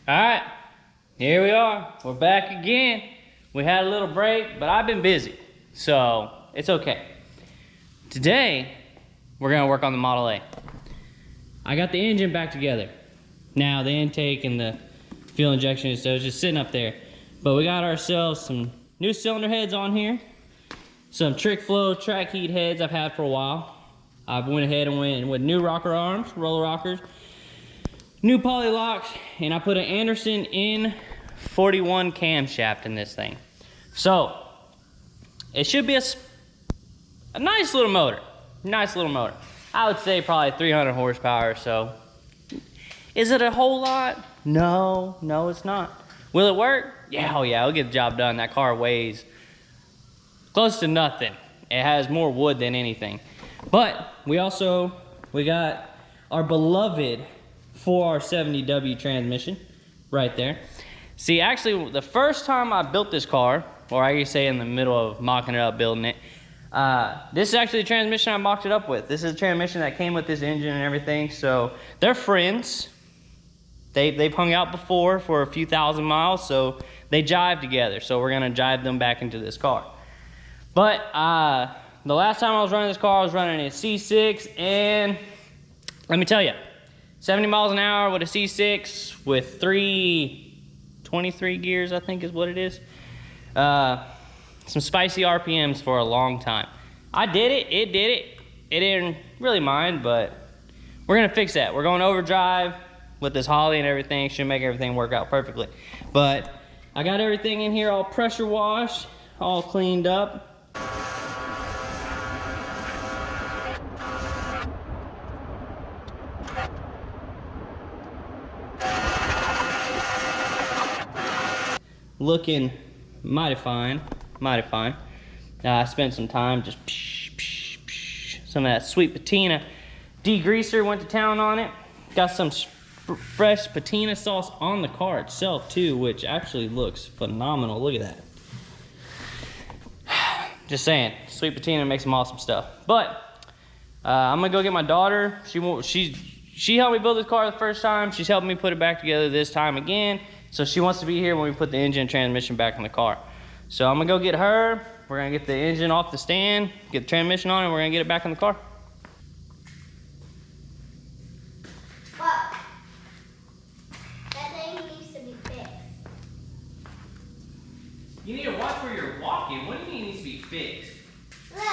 All right, here we are. We're back again. We had a little break, but I've been busy, so it's okay. Today, we're gonna work on the Model A. I got the engine back together. Now, the intake and the fuel injection is just sitting up there. But we got ourselves some new cylinder heads on here. Some Trick Flow track heat heads I've had for a while. I went ahead and went with new rocker arms, roller rockers, new poly locks, and I put an Anderson N41 camshaft in this thing. So, it should be a nice little motor. Nice little motor. I would say probably 300 horsepower or so. Is it a whole lot? No, it's not. Will it work? Yeah, oh yeah, it'll get the job done. That car weighs close to nothing. It has more wood than anything. But we got our beloved 4R70W transmission right there. See, actually, the first time I built this car, or I could say in the middle of mocking it up, building it, this is actually the transmission I mocked it up with. This is the transmission that came with this engine and everything. So they're friends. They've hung out before for a few thousand miles, so they jive together. So we're gonna jive them back into this car. But the last time I was running this car, I was running a C6, and let me tell you, 70 miles an hour with a C6 with 323 gears, I think is what it is. Some spicy RPMs for a long time. I did it, it did it. It didn't really mind, but we're gonna fix that. We're going overdrive with this Holley and everything. Should make everything work out perfectly. But I got everything in here all pressure washed, all cleaned up. Looking mighty fine, mighty fine. I spent some time just some of that sweet patina degreaser, went to town on it. Got some fresh patina sauce on the car itself too, which actually looks phenomenal. Look at that. Just saying, sweet patina makes some awesome stuff. But I'm gonna go get my daughter. She helped me build this car the first time. She's helping me put it back together this time again. So she wants to be here when we put the engine and transmission back in the car. So I'm gonna go get her. We're gonna get the engine off the stand, get the transmission on, and we're gonna get it back in the car. What? That thing needs to be fixed. You need to watch where you're walking. What do you mean it needs to be fixed? Look.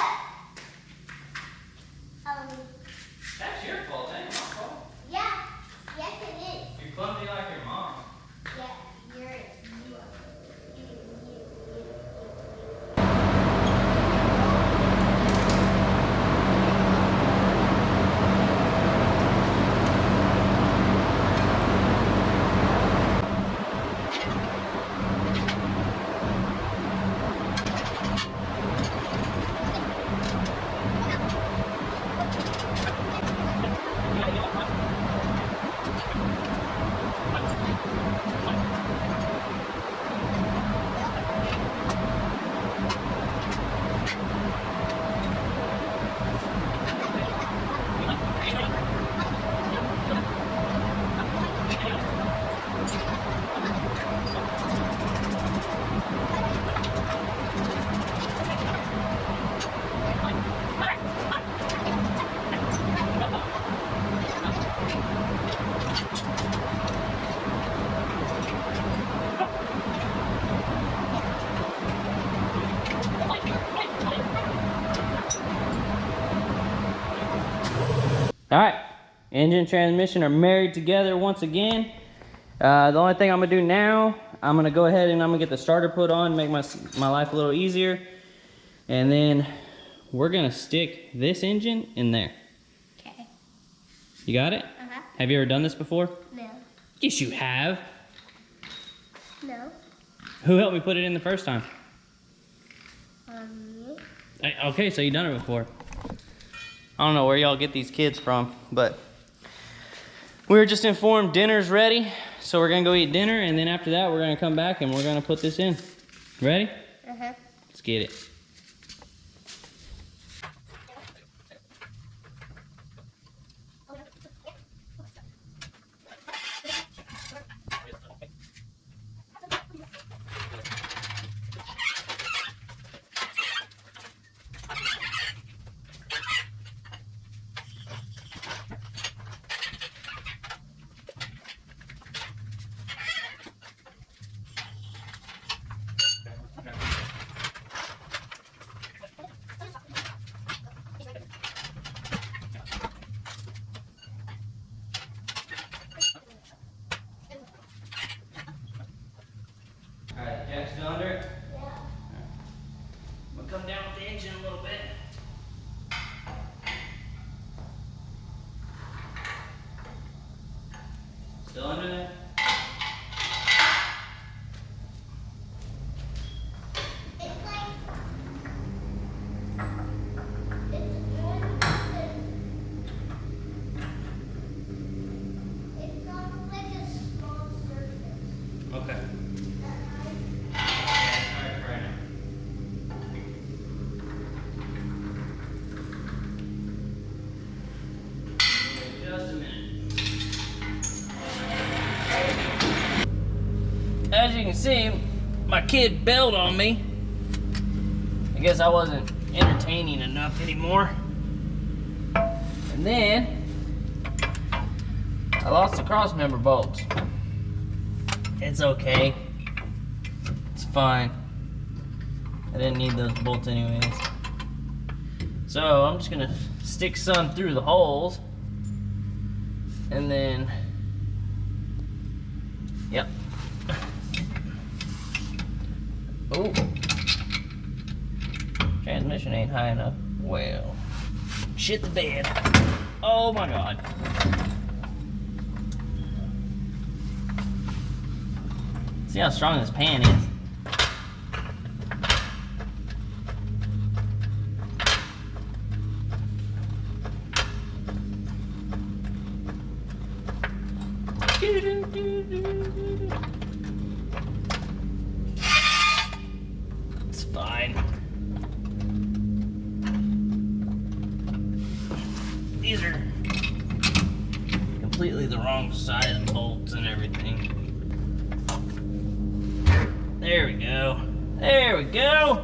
That's your fault, that ain't my fault. Yeah. Yes, it is. You're clumsy like your mom. Yeah, you're you. All right, engine and transmission are married together once again. The only thing I'm gonna do now, I'm gonna go ahead and I'm gonna get the starter put on, make my life a little easier. And then we're gonna stick this engine in there. Okay. You got it? Uh-huh. Have you ever done this before? No. Yes, you have. No. Who helped me put it in the first time? Me. Okay, so you've done it before. I don't know where y'all get these kids from, but we were just informed dinner's ready. So we're gonna go eat dinner, and then after that, we're gonna come back and we're gonna put this in. Ready? Uh-huh. Let's get it. as you can see, my kid bailed on me. I guess I wasn't entertaining enough anymore. And then I lost the crossmember bolts. It's okay. It's fine. I didn't need those bolts anyways. So I'm just gonna stick some through the holes. And then, yep. Oh, transmission ain't high enough. Well, shit the bed. Oh my God. See how strong this pan is. It's fine. These are completely the wrong size bolts and everything. There we go. There we go.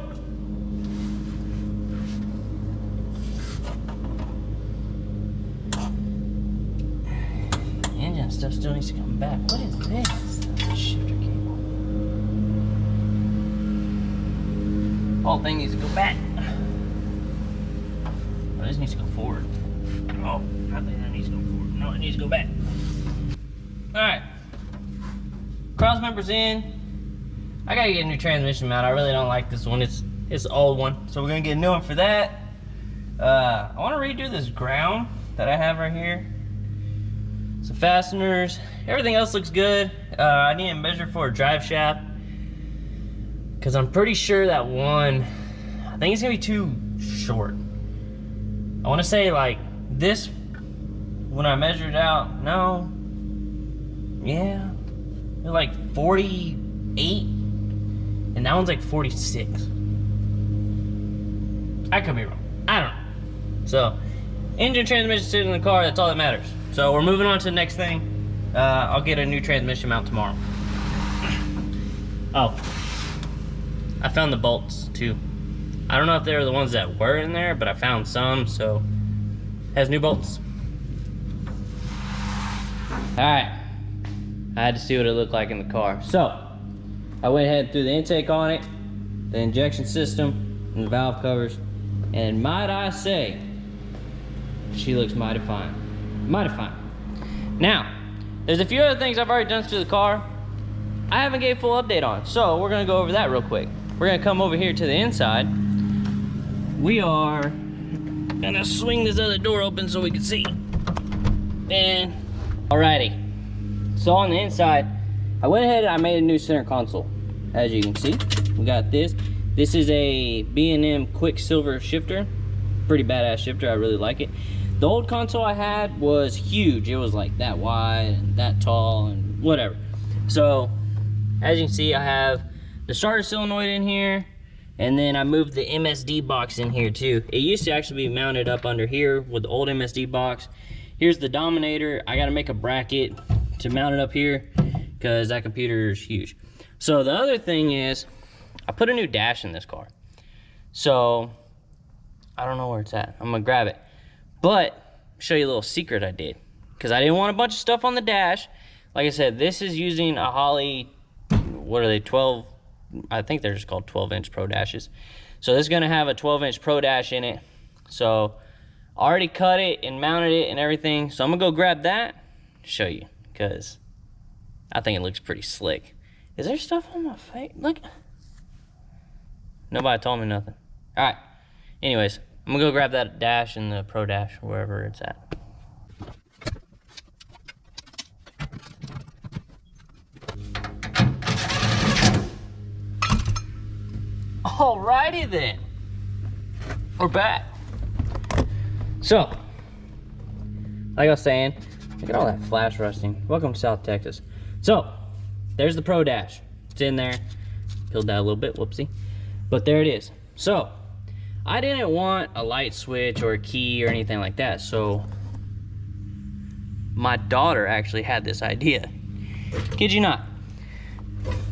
Engine stuff still needs to come back. What is this? That's a shifter cable. Whole thing needs to go back. Oh, this needs to go forward. Oh, I think that needs to go forward. No, it needs to go back. Alright. Cross members in. I gotta get a new transmission mount. I really don't like this one. It's the old one. So we're gonna get a new one for that. I wanna redo this ground that I have right here. Some fasteners. Everything else looks good. I need to measure for a drive shaft, because I'm pretty sure that one, I think it's gonna be too short. I wanna say like this, when I measured it out, no, yeah, they're like 48, and that one's like 46. I could be wrong, I don't know. So, engine, transmission sitting in the car, that's all that matters. So we're moving on to the next thing. I'll get a new transmission mount tomorrow. Oh, I found the bolts too. I don't know if they were the ones that were in there, but I found some, so it has new bolts. All right, I had to see what it looked like in the car. So I went ahead and threw the intake on it, the injection system, and the valve covers, and might I say, she looks mighty fine. Mighty fine. Now, there's a few other things I've already done to the car I haven't gave full update on, so we're gonna go over that real quick. We're gonna come over here to the inside. We are gonna swing this other door open so we can see. And alrighty, so on the inside, I went ahead and I made a new center console. As you can see, we got this. This is a B&M Quicksilver shifter. Pretty badass shifter, I really like it. The old console I had was huge. It was like that wide and that tall and whatever. So, as you can see, I have the starter solenoid in here, and then I moved the MSD box in here too. It used to actually be mounted up under here with the old MSD box. Here's the Dominator. I gotta make a bracket to mount it up here because that computer is huge. So the other thing is, I put a new dash in this car. So, I don't know where it's at. I'm gonna grab it. But, show you a little secret I did. Because I didn't want a bunch of stuff on the dash. Like I said, this is using a Holley, what are they, 12, I think they're just called 12-inch Pro Dashes. So this is gonna have a 12-inch Pro Dash in it. So, I already cut it and mounted it and everything. So I'm gonna go grab that, show you. Because I think it looks pretty slick. Is there stuff on my face? Look. Nobody told me nothing. All right, anyways. I'm gonna go grab that dash and the Pro Dash, wherever it's at. Alrighty then, we're back. So, like I was saying, look at all that flash rusting. Welcome to South Texas. So, there's the Pro Dash. It's in there. Peeled that a little bit, whoopsie. But there it is. So, I didn't want a light switch or a key or anything like that, so my daughter actually had this idea. Kid you not.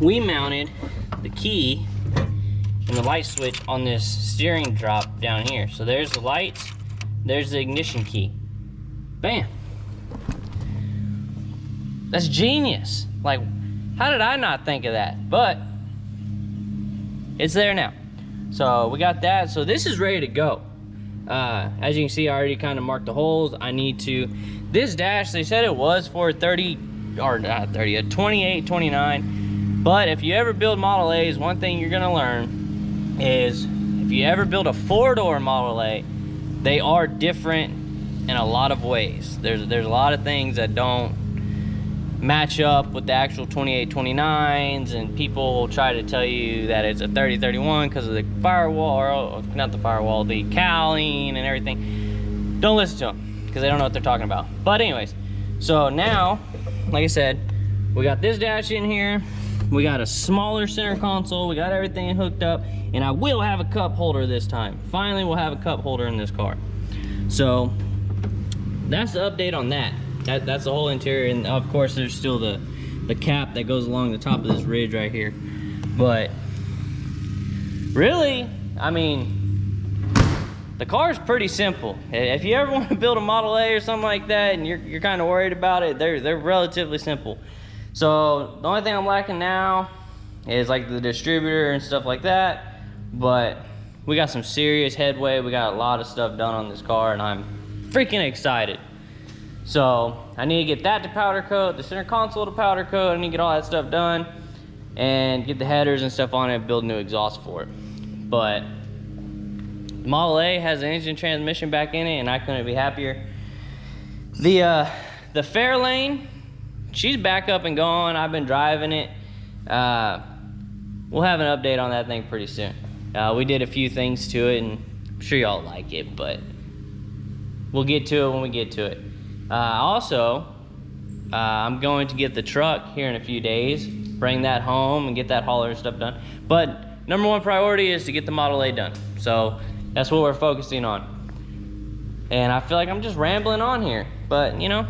we mounted the key and the light switch on this steering drop down here. So there's the lights, there's the ignition key. Bam. That's genius. Like, how did I not think of that? But it's there now. So we got that. So this is ready to go. As you can see, I already kind of marked the holes. I need to, this dash, they said it was for 30, or not 30, a 28, 29. But if you ever build Model A's, one thing you're gonna learn is if you ever build a 4-door Model A, they are different in a lot of ways. There's a lot of things that don't match up with the actual 28, 29s, and people will try to tell you that it's a 30, 31 because of the firewall, or not the firewall, the cowling and everything. Don't listen to them because they don't know what they're talking about. But anyways, so now, like I said, we got this dash in here, we got a smaller center console, we got everything hooked up, and I will have a cup holder this time. Finally, we'll have a cup holder in this car. So that's the update on that. That's the whole interior, and of course there's still the cap that goes along the top of this ridge right here. But really, I mean, the car is pretty simple. If you ever want to build a Model A or something like that and you're kind of worried about it, they're relatively simple. So the only thing I'm lacking now is like the distributor and stuff like that, but we got some serious headway. We got a lot of stuff done on this car, and I'm freaking excited. So I need to get that to powder coat, the center console to powder coat. I need to get all that stuff done and get the headers and stuff on it, build new exhaust for it. But the Model A has an engine transmission back in it, and I couldn't be happier. The Fairlane, she's back up and going. I've been driving it. We'll have an update on that thing pretty soon. We did a few things to it, and I'm sure y'all like it, but we'll get to it when we get to it. Also, I'm going to get the truck here in a few days, bring that home and get that hauler and stuff done. But number one priority is to get the Model A done. So that's what we're focusing on. And I feel like I'm just rambling on here, but you know,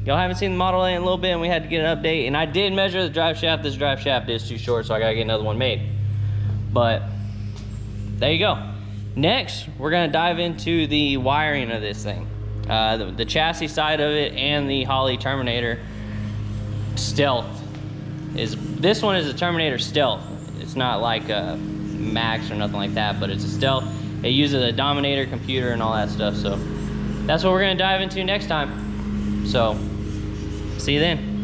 y'all haven't seen the Model A in a little bit, and we had to get an update. And I did measure the drive shaft. This drive shaft is too short, so I gotta get another one made. But there you go. Next, we're gonna dive into the wiring of this thing. The chassis side of it and the Holley Terminator Stealth. This one is a Terminator Stealth. It's not like a Max or nothing like that, but it's a Stealth. It uses a Dominator computer and all that stuff. So that's what we're gonna dive into next time. So see you then.